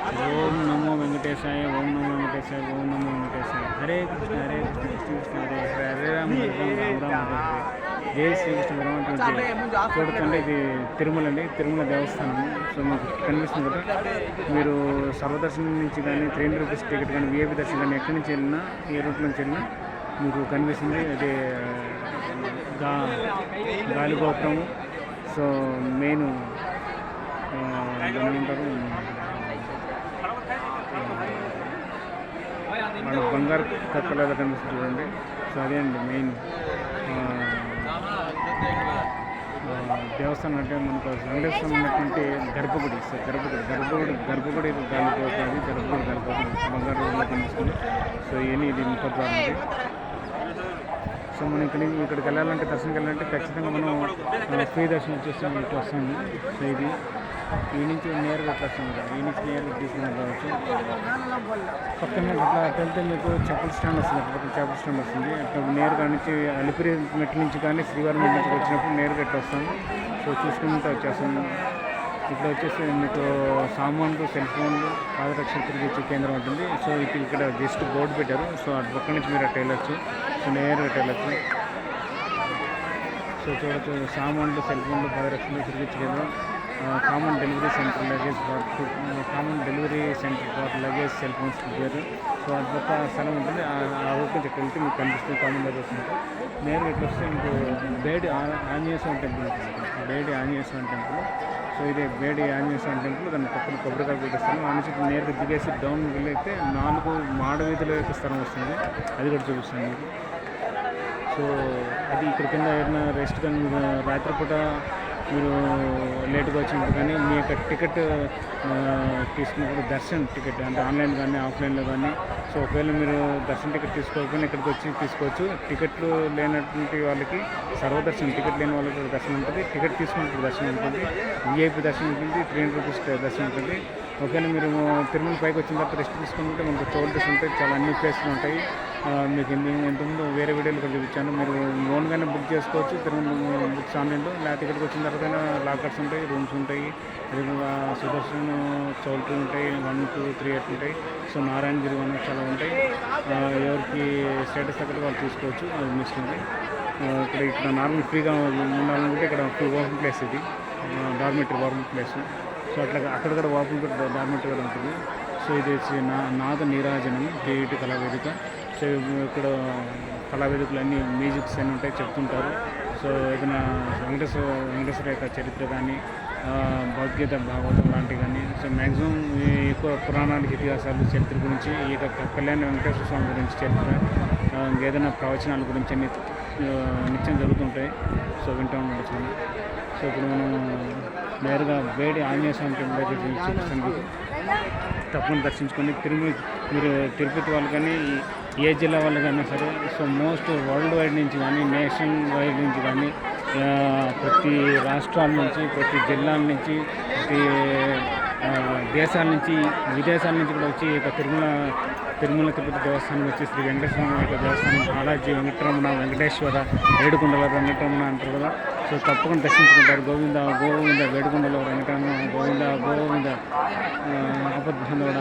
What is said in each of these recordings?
ఓం నమో వెంకటేశాయ, ఓం నమో వెంకటేశాయ, ఓం నమో వెంకటేశాయ. హరే కృష్ణ హరే కృష్ణ, కృష్ణ కృష్ణ హరే హరే, హరే రామ హరే రామ, రామ రామ హరే హరే. జై శ్రీకృష్ణ పరమాత్మ. చూడకండి, ఇది తిరుమల అండి, తిరుమల దేవస్థానం. సో మీకు కనిపిస్తుంది కదా, మీరు సర్వదర్శనం నుంచి కానీ 300 రూపీస్ టికెట్ కానీ విఐపి దర్శనం కానీ ఎక్కడి నుంచి వెళ్ళినా, ఏ రూట్ నుంచి వెళ్ళినా మీకు కనిపిస్తుంది. అది గాలిగోపురము. సో మెయిన్ ఏమంటారు, మన బంగారు కక్కలాగా కనిపిస్తుంది చూడండి. సో అదే అండి మెయిన్ దేవస్థానం. అంటే మనకు వెంకటేశ్వరం ఉన్నటువంటి గర్భగుడి. సో గర్భగుడి గాలిపోతుంది, గర్భగుడి గాలిపోతుంది, బంగారు రోడ్లో కనిపిస్తుంది. సో ఇవన్నీ ఇది ముఖద్వారం అండి. సో మనం ఇక్కడికి వెళ్ళాలంటే, దర్శనంకి వెళ్ళాలంటే ఖచ్చితంగా మనం ఫ్రీ దర్శనం చేస్తాం. ఇటు వస్తాము. సో ఇది ఈ నుంచి నేరుగా వస్తాం కదా, ఈ నుంచి నేరుగా తీసుకుని రావచ్చు. పక్కన అట్లా వెళ్తే మీకు చెప్పుల స్టాండ్ వస్తుంది, పక్కన చెప్పుల స్టాండ్ వస్తుంది. అట్లా నేరుగా నుంచి అలిపిరి మెట్ల నుంచి కానీ శ్రీవారి మెట్ల నుంచి వచ్చినప్పుడు నేరుగా ఇట్లా వస్తాము. సో చూసుకుంటూ వచ్చేస్తాము. ఇక్కడ వచ్చేసి మీకు సామాన్లు, సెల్ ఫోన్లు, పాదరక్షణ తిరిగి కేంద్రం ఉంటుంది. సో ఇక్కడ జస్ట్ బోర్డు పెట్టారు. సో అటు పక్క నుంచి మీరు అట్లా వెళ్ళొచ్చు. సో నేరుగా అట్లా వెళ్ళొచ్చు. సో చూడొచ్చు, సామాన్లు, సెల్ ఫోన్లు, పాదరక్షణ తిరిగి కేంద్రం, common delivery centre for luggage cell phones పేరు. సో అది ఒక స్థలం ఉంటుంది. ఆ రూట్ నుంచి ఇక్కడ వెళ్తే మీకు కనిపిస్తుంది కామన్ లగేజ్ సెంటర్. నేరుగా ఇట్లా వస్తే మీకు బేడి ఆంజనేయ స్వామి టెంపుల్ ఉంటుంది. బేడి ఆంజనేయ స్వామి టెంపుల్. సో ఇదే బేడి ఆంజనేయ స్వామి టెంపుల్. దాని పక్కన కొబ్బరికాయ పెట్టేస్తాను. ఆ నుంచి నేరుగా దిగేసి డౌన్ వెళ్ళైతే 4 మాడ వీధుల యొక్క స్థలం వస్తుంది. అది కూడా చూపిస్తాను మీకు. సో అది ఇక్కడ కింద ఏదైనా రెస్ట్ కానీ రాత్రిపూట మీరు లేట్గా వచ్చినప్పుడు కానీ మీ యొక్క టికెట్ తీసుకున్నప్పుడు దర్శన్ టికెట్ అంటే ఆన్లైన్ కానీ ఆఫ్లైన్లో కానీ, సో ఒకవేళ మీరు దర్శన్ టికెట్ తీసుకోకపోయినా ఇక్కడికి వచ్చి తీసుకోవచ్చు. టికెట్లు లేనటువంటి వాళ్ళకి సర్వదర్శనం, టికెట్ లేని వాళ్ళకి దర్శనం ఉంటుంది. టికెట్ తీసుకున్నప్పుడు దర్శనం ఉంటుంది. విఐపి దర్శనం ఉంటుంది. 300 రూపీస్ దర్శనం ఉంటుంది. ఒకవేళ మీరు తిరుమల పైకి వచ్చిన తర్వాత రెస్ట్ తీసుకుంటే మనకు చోల్టర్స్ ఉంటాయి, చాలా అన్ని ప్లేస్లు ఉంటాయి. మీకు ఇంతకుముందు వేరే వీడియోలు కూడా చూపించాను. మీరు ఓన్గానే బుక్ చేసుకోవచ్చు తిరుమల బుక్స్ ఆన్లైన్లో. లేకపోతే ఇక్కడికి వచ్చిన తర్వాత లాకర్స్ ఉంటాయి, రూమ్స్ ఉంటాయి, అదేవిధంగా సుదర్శన్ చౌల్ట్రీ ఉంటాయి, 1, 2, 3 అట్లా ఉంటాయి. సో నారాయణగిరి వన్ చాలా ఉంటాయి. ఎవరికి స్టేటస్ తగ్గట్టు వాళ్ళు తీసుకోవచ్చు. అది మిస్ ఉంది. ఇక్కడ నార్మల్ ఫ్రీగా ఉండాలనుకుంటే ఇక్కడ ఓపెన్ ప్లేస్, ఇది డార్మెటరీ ఓపెన్ ప్లేస్. సో అక్కడ కూడా ఓపెన్ డార్మెటరీ కూడా ఉంటుంది. సో ఇది వచ్చి నాద నీరాజనం కేఈటి కళావేదిక. సో ఇక్కడ కళావేదికలు అన్నీ మ్యూజిక్స్ అన్నీ ఉంటాయి, చెప్తుంటారు. సో ఏదైనా వెంకటేశ్వర యొక్క చరిత్ర కానీ, భగవద్గీత, భాగవతం లాంటివి కానీ, సో మ్యాక్సిమం ఎక్కువ పురాణానికి ఇతిహాసాలు, చరిత్ర గురించి, ఈ యొక్క కళ్యాణ వెంకటేశ్వర స్వామి గురించి చరిత్ర, ఏదైనా ప్రవచనాల గురించి అన్ని నిత్యం జరుగుతుంటాయి. సో వింటూ ఉండొచ్చు. సో ఇప్పుడు మనం నేరుగా బేడి ఆంజనేయ స్వామి టెంపుల్ దగ్గర చూపిస్తాను. తప్పకుండా దర్శించుకొని మీరు తిరుపతి వాళ్ళు కానీ ఏ జిల్లా వాళ్ళు కానీ సరే, సో మోస్ట్ వరల్డ్ వైడ్ నుంచి కానీ, నేషన్ వైడ్ నుంచి కానీ, ప్రతి రాష్ట్రాల నుంచి, ప్రతి జిల్లాల నుంచి, ప్రతి దేశాల నుంచి, విదేశాల నుంచి కూడా వచ్చి ఇక తిరుమల తిరుపతి దేవస్థానం వచ్చి శ్రీ వెంకటేశ్వర యొక్క దేవస్థానం, బాలాజీ వెంకటరమణ, వెంకటేశ్వర, ఏడుకొండల వెంకటరమణ అంటారు కదా. సో తప్పకుండా దర్శించుకుంటారు. గోవింద గోవింద వేడుకొండలో వెంకటరమణ, గోవింద గోవింద ఆపద్బంధువుడ,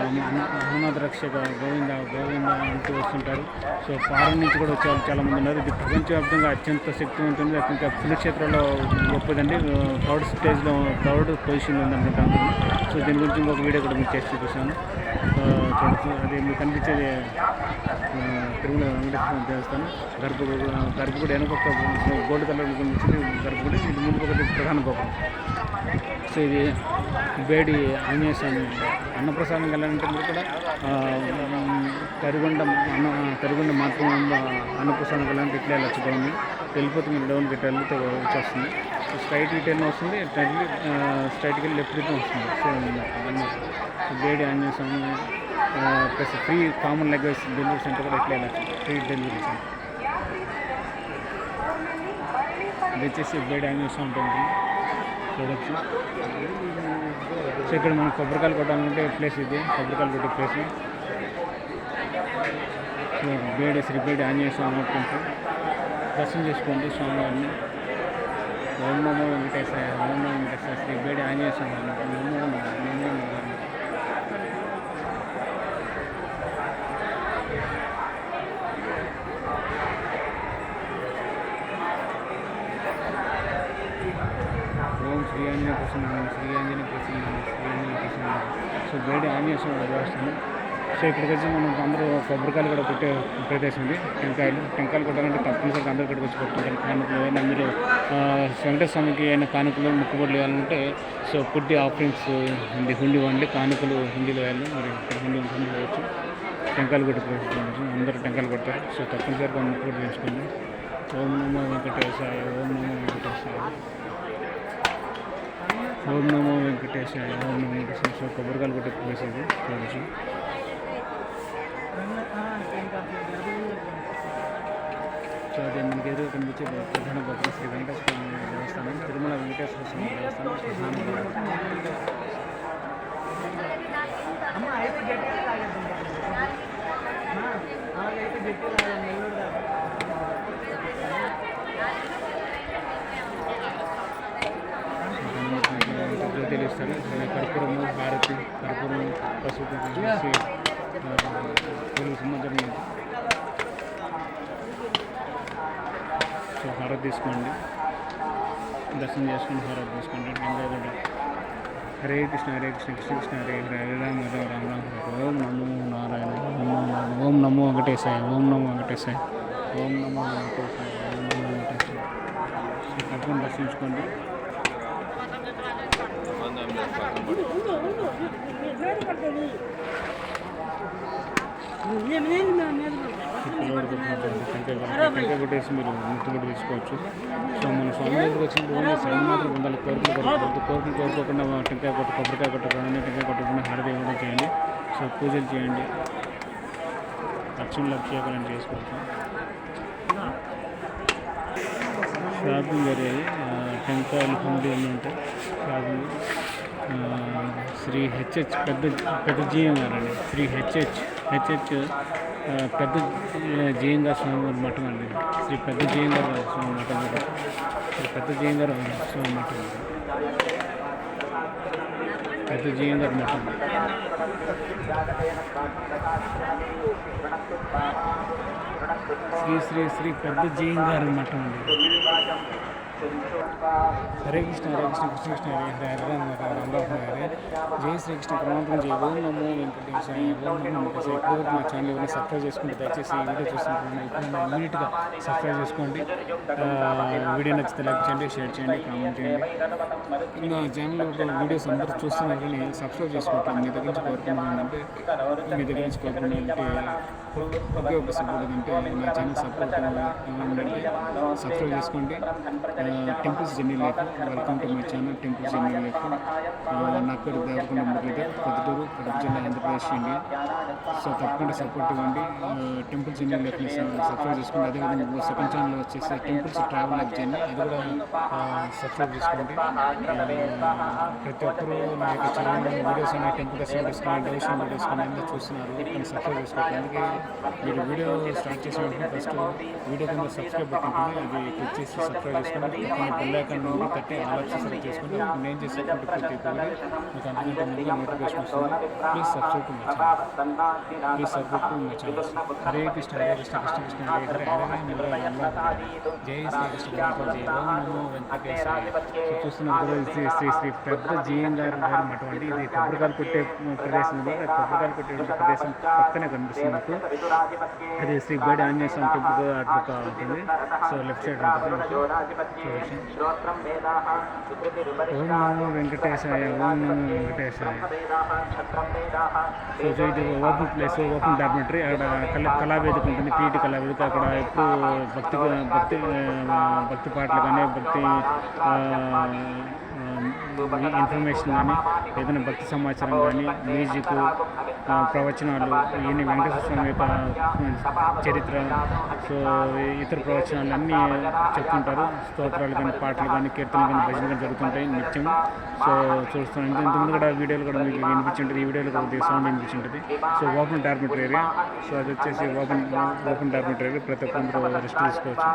అహ్మద్ రక్షక, గోవింద గోవింద అంటూ వస్తుంటారు. సో ఫారెన్ నుంచి కూడా వచ్చే వాళ్ళు చాలామంది ఉన్నారు. ఇది ప్రపంచవ్యాప్తంగా అత్యంత శక్తివంతంది, అత్యంత పుణ్యక్షేత్రంలో గొప్పదండి. థర్డ్ పొజిషన్లో ఉందనుకుంటాను. సో దీని గురించి ఇంకొక వీడియో కూడా మీకు చేసి చూపిస్తాను. చూడచ్చు. అది మీకు కనిపించేది తిరుమల వెంకటేశ్వర దేవస్థానం గర్భగుడి వెనకొక గోల్డ్ కలర్ కనిపించింది గర్భగుడి. ఇది ముందు ఒకటి ప్రధాన గోపురం. సో ఇది బేడి ఆంజనేయ స్వామి అన్నప్రసాదం వెళ్ళాలంటే మీరు కూడా తరిగొండ మాత్రం అన్నప్రసాదం వెళ్ళాలంటే ఇట్లా వెళ్ళచ్చు. డౌన్ వెళ్ళిపోతే మీరు డౌన్ పెట్టి వెళ్తే వచ్చేస్తుంది. స్ట్రైట్ రిటర్న్ వస్తుంది, స్ట్రైట్కి వెళ్ళి లెఫ్ట్ రిటర్న్ వస్తుంది. So Bedi Anjaneya Swamy plus free common luggage delivery centre కూడా ఇట్లా వెళ్ళచ్చు. ఫ్రీ డెలివరీ సెంటర్ ఇది వచ్చేసి బేడి ఆంజనేయ స్వామి టెంపుల్ చూడవచ్చు. సో ఇక్కడ మనం కొబ్బరికాయలు కొట్టాలంటే ప్లేస్ ఇది, కొబ్బరికాయలు కొట్టే place. So Sri Bedi Anjaneya Swamy temple దర్శనం చేసుకోండి స్వామివారిని. ఓం నమో వెంకటేశాయ, ఓం నమో వెంకటేశాయ, శ్రీ బేడి ఆంజనేయ స్వామి. సో బేడి ఆంజనేయ స్వామి దేవస్థానం. సో ఇక్కడికి వచ్చి మనం అందరూ కొబ్బరికాయలు కూడా కొట్టే ప్రదేశం ఉంది. టెంకాయలు కొట్టాలంటే తప్పనిసరిగా అందరూ ఇక్కడికి వచ్చి కొట్టుకుంటారు. కానుకలు ఏమైనా మీరు వెంకటేశ్వర స్వామికి ఏమైనా కానుకలు ముక్కుబడులు వేయాలంటే సో పుట్టి ఆఫరింగ్స్ హుండీ వండి కానుకలు హుండీలో వేయాలి. మరి ఇక్కడ హుండీ వేయచ్చు. టెంకాయలు కొట్టి ప్రవేశించవచ్చు. అందరూ టెంకాయలు కొడతారు. సో తప్పనిసరిగా ముక్కుబడి వేసుకోండి. ఓం నమో వెంకటేశాయ, ఓం నమో వెంకటేశాయ, ఓం నమో వెంకటేశాయ, ఓం నమో వెంకటేశాయ. సో కొబ్బరికాయలు కొట్టి ప్రవేశించి చూడవచ్చు. సో అదే మనకి ఎదురు కనిపించే ప్రధాన భక్తులు శ్రీ వెంకటేశ్వర స్వామి దేవస్థానం, తిరుమల వెంకటేశ్వర స్వామి దేవస్థానం ప్రధాన. తెలుస్తారు కర్పూరము, హారతి, కర్పూరం, పసుపు వేసి పూలు సంబంధం. సో హారతి తీసుకోండి, దర్శనం చేసుకుని హారతి తీసుకోండి. ఇంకా హరే కృష్ణ హరే కృష్ణ కృష్ణ కృష్ణ హరే హరే హరే రామ హరే రామ రామ హరే. ఓం నమో నారాయణ, ఓం నమో వెంకటేశాయ, ఓం నమో వెంకటేశాయ, ఓం నమో వెంకటేశాయ, ఓం నమో వెంకటేశాయ. కర్పూరం దర్శించుకోండి. టెంకాయ కొట్టేసి మీరు ముట్టుబడి తీసుకోవచ్చు. సో మన స్వామి దగ్గరికి వచ్చినప్పుడు ఓన్లీ సైన్ మాత్రం ఉండాలి. కోరికలు కోరుకోకుండా టెంకాయ కొబ్బరికాయ కొట్టకుండా టెంకాయ కొట్టకుండా హారతి ఇవ్వడం చేయండి. సో పూజలు చేయండి, అర్చనలు అభిషేకాలను చేసుకోవచ్చు. షాపింగ్ జరిగేది టెంకాయలు హుండీ అన్నీ ఉంటాయి. షాపింగ్ శ్రీ హెచ్హెచ్ పెద్ద జీఎం గారు అండి. శ్రీ హెచ్హెచ్ పెద్ద జీఎం గారు స్వామి మఠం అండి. శ్రీ పెద్ద జీఎం గారు స్వామి మఠం అండి. శ్రీ పెద్ద జీఎం గారు స్వామి మఠం అండి. పెద్ద జీఎం గారు మఠం. శ్రీ శ్రీ శ్రీ పెద్ద జీఎం గారు మఠం అండి. హరే కృష్ణ హరే కృష్ణ కృష్ణ కృష్ణ హరే హరే హరే రామ రామ హరే. జై శ్రీకృష్ణ పరమాత్మ జై. ఓం నమో వెంకటేశాయ, ఓం నమో వెంకటేశాయ. ఇప్పటివరకు మా ఛానల్ ఎవరైనా సబ్స్క్రైబ్ చేసుకుంటే దయచేసి ఈ వీడియో చూస్తున్నప్పుడు ఇప్పుడు ఇమీడియట్గా సబ్స్క్రైబ్ చేసుకోండి. వీడియో నచ్చితే లైక్ చేయండి, షేర్ చేయండి, కామెంట్ చేయండి. నా ఛానల్లో వీడియోస్ అందరూ చూస్తున్నారు కానీ సబ్స్క్రైబ్ చేసుకుంటాను. మీ దగ్గర నుంచి కోరుకున్నానంటే ఒకే ఒక సపోర్ట్ ఏంటంటే నా ఛానల్ సపోర్ట్ ఏమంటే సబ్స్క్రైబ్ చేసుకోండి. టెంపుల్స్ జర్నీ లేక welcome to my channel temples journey లేక. నా పేరు దేవరకొండ మురళీధర్, పొద్దుటూరు, కడప జిల్లా, ఆంధ్రప్రదేశ్, ఇండియా. సో తప్పకుండా సపోర్ట్ ఇవ్వండి. టెంపుల్స్ జర్నీ లేక సబ్స్క్రైబ్ చేసుకోండి. అదేవిధంగా సెకండ్ ఛానల్ వచ్చేసి టెంపుల్స్ ట్రావెల్ లైక్ జర్నీ, అది కూడా సబ్స్క్రైబ్ చేసుకోండి. ప్రతి ఒక్కరూ నా యొక్క ఛానల్ వీడియోస్ అనే టెంపుల్ వీడియోస్ కానీ డెవోషన్ వీడియోస్ కానీ అందరూ చూస్తున్నారు. కానీ సబ్స్క్రైబ్ చేసుకోండి. అందుకే మీరు వీడియో స్టార్ట్ చేసిన వెంటనే ఫస్ట్ వీడియో కింద సబ్స్క్రైబ్ బటన్ ఉంటుంది, అది క్లిక్ చేసి సబ్స్క్రైబ్ చేసుకోండి. బెల్ ఐకాన్ నుండి తట్టి ఆల్ ఆప్షన్ సెలెక్ట్ చేసుకోండి. నేను చేసేటువంటి ప్రతి ఒక్కరు మీకు అంతకంటే ముందుగా నోటిఫికేషన్ వస్తుంది. Please subscribe to my channel. Hare Krishna Hare Krishna Krishna Krishna Hare Hare Hare Rama. జై శ్రీకృష్ణ పరమాత్మ జై. ఓం నమో వెంకటేశాయ. చూస్తున్నారు కదా, శ్రీ శ్రీ శ్రీ పెద్ద జీఎం గారు మఠం అండి. ఇది కొబ్బరికాయలు కొట్టే ప్రదేశం. కొబ్బరికాయలు కొట్టే ప్రదేశం పక్కనే కనిపిస్తుంది నాకు. అది శ్రీ బేడి ఆంజనేయ స్వామి టెంపుల్ అటు ఉంటుంది. సో లెఫ్ట్ సైడ్ ఉంటుంది. ఓం నమో వెంకటేశాయ, ఓం నమో వెంకటేశాయ. సో ఇది ఓపెన్ ప్లేస్, ఓపెన్ డార్మెటరీ. అక్కడ కళావేదిక ఉంటుంది, టీటీ కళావేదిక. అక్కడ ఎప్పుడు భక్తి పాటలు కానీ ఇన్ఫర్మేషన్ కానీ ఏదైనా భక్తి సమాచారం కానీ మ్యూజిక్ ప్రవచనాలు ఇవన్నీ వెంకటేశ్వర స్వామి యొక్క చరిత్ర, సో ఇతర ప్రవచనాలు అన్నీ చెప్తుంటారు. స్తోత్రాలు కానీ పాటలు కానీ కీర్తనలు కానీ భజనలు కానీ జరుగుతుంటాయి నిత్యం. సో చూస్తాను. ఇంతకుముందు కూడా వీడియోలు కూడా మీకు వినిపించింటుంది. ఈ వీడియోలో కొద్దిగా సౌండ్ వినిపించింటుంది. So open dormitory area. So అది వచ్చేసి ఓపెన్ డార్మెటరీ ఏరియా. ప్రతి ఒక్కరు రెస్ట్ తీసుకోవచ్చు.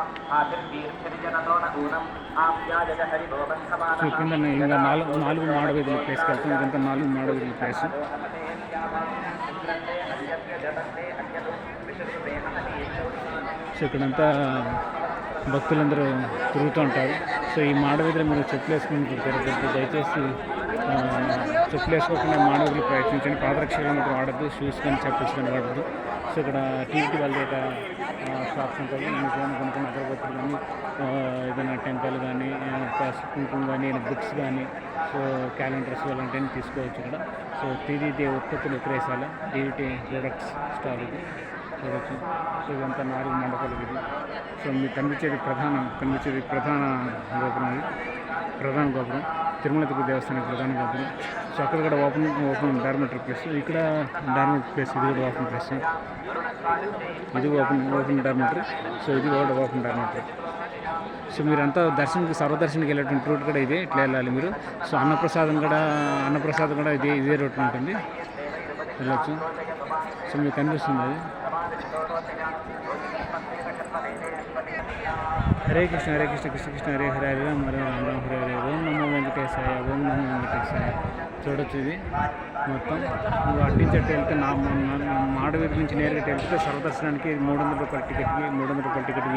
సో కింద ఇంకా నాలుగు మాడవీధుల ప్లేస్కి వెళ్తాం. ఇదంతా 4 మాడవీధుల ప్లేస్. సో ఇక్కడంతా భక్తులందరూ తిరుగుతూ ఉంటారు. సో ఈ మాడవీధిలో మీరు చెట్లు వేసుకుని దయచేసి చెప్పులు వేసుకోకుండా మానవులు ప్రయత్నించండి. పాదరక్షలు మాత్రం వాడద్దు, షూస్ కానీ చెప్పల్స్ కానీ వాడద్దు. సో ఇక్కడ టీవీ వాళ్ళ దగ్గర షాప్స్ ఉంటాయి. మీకు కొనుక్కున్న అగరబత్తులు కానీ ఏదైనా టెంకాయలు కానీ కుంకుమ కానీ బుక్స్ కానీ సో క్యాలెండర్స్ అలాంటివన్నీ తీసుకోవచ్చు ఇక్కడ. సో టీవీ ఉత్పత్తులు విక్రయశాల, టీవీ ప్రొడక్ట్స్ స్టాల్ ఇది చూడవచ్చు. సో ఇదంతా 4 మండపాలు ఇది. సో మీకు కనిపించేది ప్రధాన గోపురం ఇది, ప్రధాన గోపురం తిరుమల తిరుపతి దేవస్థానం ప్రధాన గోపురం. సో అక్కడ కూడా ఓపెన్ డార్మెటరీ ప్లేస్, ఇక్కడ డార్మెటరీ ప్లేస్, ఇది కూడా ఓపెన్ ప్లేస్, ఇది ఓపెన్ డార్మెటరీ. సో ఇది కూడా ఓపెన్ డార్మెటరీ. సో మీరంతా సర్వదర్శనకి వెళ్ళేటువంటి రూట్ కూడా ఇదే, ఇట్లా వెళ్ళాలి మీరు. సో అన్నప్రసాదం కూడా ఇదే రూట్ ఉంటుంది, వెళ్ళచ్చు. సో మీకు కనిపిస్తుంది అది. హరే కృష్ణ హరే కృష్ణ కృష్ణ కృష్ణ హరే హరే హరే రామ హరే రామ రామ హరే హరే ఓం నమో వెంకటేశాయ ఓం నమో వెంకటేశాయ. చూడొచ్చు ఇది మొత్తం. నువ్వు అడ్డించట్టు వెళ్తే మాడవీధి నుంచి నేరుగా వెళ్తే సర్వదర్శనానికి 300 రూపాయల టికెట్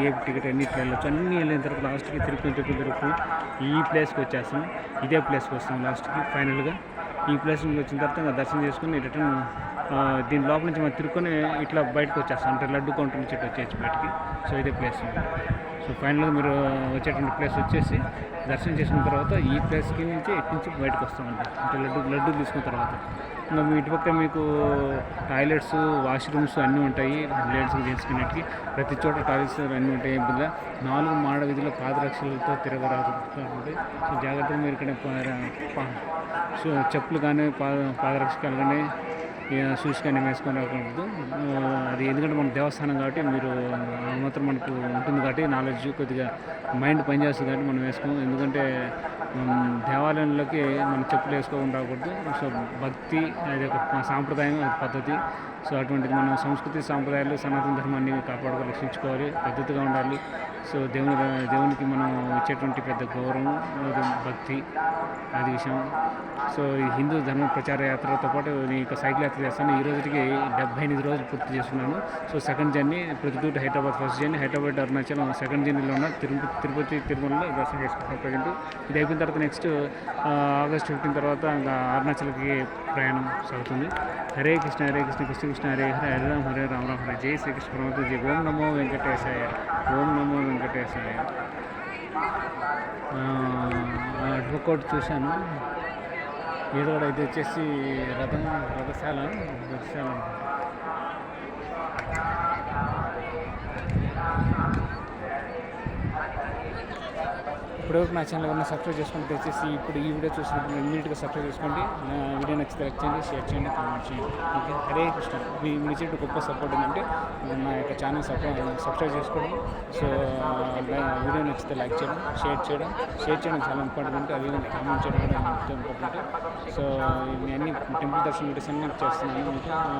ఏ టికెట్ అన్నింటిలో వెళ్ళొచ్చు. అన్నీ వెళ్ళిన తర్వాత లాస్ట్కి తిరుపతి ఈ ప్లేస్కి వచ్చేస్తాం. ఇదే ప్లేస్కి వస్తాం లాస్ట్కి ఫైనల్గా. ఈ ప్లేస్కి వచ్చిన తర్వాత దర్శనం చేసుకుని రిటర్న్ దీని లోపల నుంచి మనం తిరుక్కొని ఇట్లా బయటకు వచ్చేస్తాం, అంటే లడ్డు కౌంటర్ నుంచి ఇట్లా వచ్చేసి బయటికి. సో ఇదే ప్లేస్. సో ఫైనల్గా మీరు వచ్చేటువంటి ప్లేస్ వచ్చేసి దర్శనం చేసుకున్న తర్వాత ఈ ప్లేస్కి నుంచి నుంచి బయటకు వస్తామండి, అంటే లడ్డు తీసుకున్న తర్వాత. ఇంకా మీ ఇటుపక్క మీకు టాయిలెట్స్, వాష్రూమ్స్ అన్నీ ఉంటాయి. లేడీస్కి చేసుకునేటికి ప్రతి చోట టాయిలెట్స్ అన్నీ ఉంటాయి. ఇంకా 4 మాడ వీధిలో పాదరక్షలతో తిరగరాదు. సో జాగ్రత్తగా మీరు ఇక్కడ చెప్పులు కానీ పాదరక్షకాలు కానీ షూస్ కానీ వేసుకొని రాకూడదు. అది ఎందుకంటే మన దేవస్థానం కాబట్టి మీరు మాత్రం మనకు ఉంటుంది కాబట్టి నాలెడ్జ్ కొద్దిగా మైండ్ పనిచేస్తుంది కాబట్టి మనం వేసుకోము. ఎందుకంటే దేవాలయంలోకి మనం చెప్పులు వేసుకోకుండా రాకూడదు. సో భక్తి అది ఒక సాంప్రదాయం, అది పద్ధతి. సో అటువంటిది మనం సంస్కృతి సాంప్రదాయాలు సనాతన ధర్మాన్ని కాపాడుకోవాలి, రక్షించుకోవాలి, పద్ధతిగా ఉండాలి. సో దేవునికి మనం ఇచ్చేటువంటి పెద్ద గౌరవం, భక్తి, అది విషయం. సో ఈ హిందూ ధర్మ ప్రచార యాత్రతో పాటు నేను సైకిల్ యాత్ర చేస్తాను. ఈ రోజుకి 78 రోజులు పూర్తి చేస్తున్నాను. So second journey Proddatur to Hyderabad first journey, Hyderabad Arunachalam second జర్నీలో ఉన్న తిరుపతి తిరుమలలో దర్శనం చేసుకుంటాం ప్రజెంట్. ఇది అయిపోయిన తర్వాత నెక్స్ట్ ఆగస్ట్ 15 తర్వాత అరుణాచల్కి ప్రయాణం సాగుతుంది. హరే కృష్ణ హరే కృష్ణ కృష్ణ కృష్ణ హరే హరే హరే రామ హరే రామ రామ హరే. జై శ్రీకృష్ణ పరమాత్మ జై. ఓం నమో వెంకటేశాయ ఓం నమో వెంకటేశాయ. అడ్వకోట్ చూశాను. ఏదో కూడా ఇది వచ్చేసి రథశాల. ఇప్పటివరకు నా ఛానల్ ఏమైనా సబ్స్క్రైబ్ చేసుకుంటే వచ్చేసి ఇప్పుడు ఈ వీడియో చూసినప్పుడు ఇమీడియట్గా సబ్స్క్రైబ్ చేసుకోండి. నా వీడియో నచ్చితే లైక్ చేయండి, షేర్ చేయండి, కామెంట్ చేయండి. ఓకే, హరే కృష్ణ. మీ చేతి గొప్ప సపోర్ట్ ఏంటంటే నా యొక్క ఛానల్ సబ్స్క్రైబ్ చేసుకోవడం. సో వీడియో నచ్చితే లైక్ చేయడం, షేర్ చేయడం చాలా ఇంపార్టెంట్. అంటే అది కామెంట్ చేయడం కూడా ఎంతో ఇంపార్టెంట్. సో నేను అన్ని టెంపుల్ దర్శనం వీడియోస్ అన్ని చేస్తున్నాను,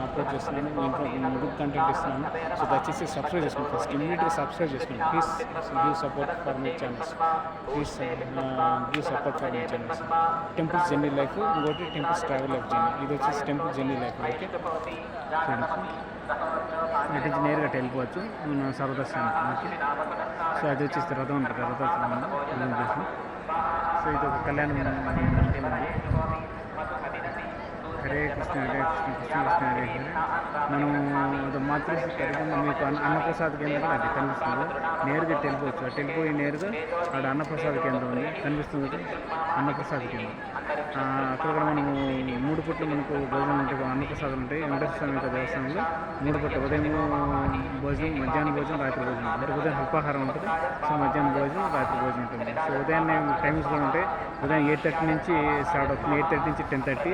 అప్లోడ్ చేస్తున్నాను, ఇంట్లో యూట్యూబ్ కంటెంట్ ఇస్తున్నాను. సో దయచేసి సబ్స్క్రైబ్ చేసుకోండి. ఫస్ట్ ఇమీడియట్గా సబ్స్క్రైబ్ చేసుకోండి. Please give support for my channels. Please give support for my channels. Temples journey life, ఇంకోటి టెంపుల్స్ ట్రావెల్ లైఫ్ జర్నీ. ఇది వచ్చేసి టెంపుల్ జర్నీ లైఫ్. ఓకే, ఇటు నుంచి నేరుగా వెళ్ళిపోవచ్చు మన సర్వదర్శనానికి. ఓకే, సో అది వచ్చేసి రథం ఉంటుంది, రథోత్సవం. సో ఇది ఒక కళ్యాణం ఉంటుంది. హరే కృష్ణ హరే కృష్ణ కృష్ణ కృష్ణ హరే హరే. మనం మాతృశ్రీ మీకు అన్నప్రసాద కేంద్రం కూడా అది కనిపిస్తుంది. నేరుగా వెళ్ళిపోవచ్చు. అటు వెళ్ళిపోయి నేరుగా అక్కడ అన్నప్రసాద కేంద్రం ఉంది, కనిపిస్తుంది అన్నప్రసాద కేంద్రం. అక్కడ కూడా మనము 3 పూట్లు మనకు భోజనం ఉంటాయి, అన్నప్రసాదాలు ఉంటాయి. వెంకటేశ్వర స్వామి యొక్క దేవస్థానంలో 3 పూట్లు, ఉదయం భోజనం, మధ్యాహ్నం భోజనం, రాత్రి భోజనం. అంటే ఉదయం అల్పాహారం ఉంటుంది, సో మధ్యాహ్నం భోజనం, రాత్రి భోజనం ఉంటుంది. సో ఉదయాన్నే టైమ్స్ కూడా ఉంటాయి. ఉదయం 8:30 నుంచి స్టార్ట్ అవుతుంది, 8:30 నుంచి 10:30.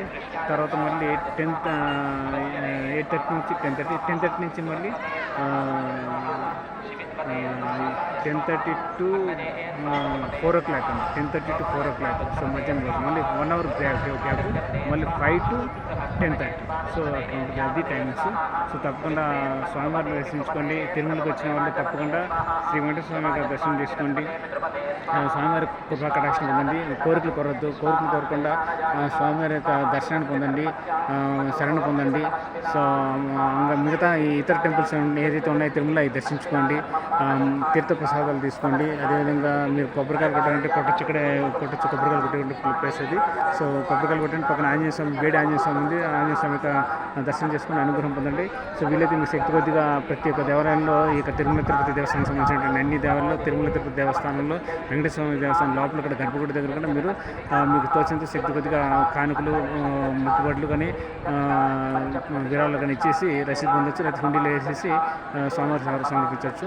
తర్వాత మళ్ళీ 8:30 నుంచి 10:30, 10:30 నుంచి మళ్ళీ 10:30 to 4 o'clock అండి, 10:30 to 4 o'clock. సో మధ్యాహ్నం రోజు మళ్ళీ 1 hour గ్యాప్, మళ్ళీ 5 to 10:30. సో అది టైమింగ్స్. సో తప్పకుండా స్వామివారిని దర్శించుకోండి. తిరుమలకి వచ్చిన వాళ్ళు తప్పకుండా శ్రీ వెంకటేశ్వర స్వామి గారి దర్శనం చేసుకోండి. స్వామివారి కృపా కటాక్షం పొందండి. కోరికలు కోరకుండా స్వామివారి యొక్క దర్శనాన్ని పొందండి, శరణ పొందండి. సో ఇంకా మిగతా ఇతర టెంపుల్స్ ఏదైతే ఉన్నాయో తిరుమల అవి దర్శించుకోండి. తీర్థ ప్రసాదాలు తీసుకోండి. అదేవిధంగా మీరు కొబ్బరికాయలు కొట్టాలంటే కొట్టచ్చు, కొబ్బరికాయలు కొట్టేటువంటి ప్లేస్ అది. సో కొబ్బరికాయలు కొట్టండి. పక్కన ఆంజనేయ స్వామి, వేడి ఆంజనేయ స్వామి ఉంది. ఆంజనేయ స్వామి యొక్క దర్శనం చేసుకుని అనుగ్రహం పొందండి. సో వీలైతే మీ శక్తి కొద్దిగా ప్రతి ఒక్క దేవాలయంలో ఈ తిరుమల తిరుపతి దేవస్థానం సంబంధించినటువంటి అన్ని దేవాలయంలో, తిరుమల తిరుపతి దేవస్థానంలో, వెంకటేశ్వర స్వామి దేవస్థానం లోపల ఇక్కడ గర్భగుడి దగ్గర కూడా మీరు మీకు తోచినంత శక్తి కొద్దిగా కానుకలు, ముక్కుబడులు కానీ విరాళాలు కానీ ఇచ్చేసి రసీదు పొందొచ్చు. లేకపోతే హుండీలో వేసేసి స్వామివారి సమర్పించవచ్చు.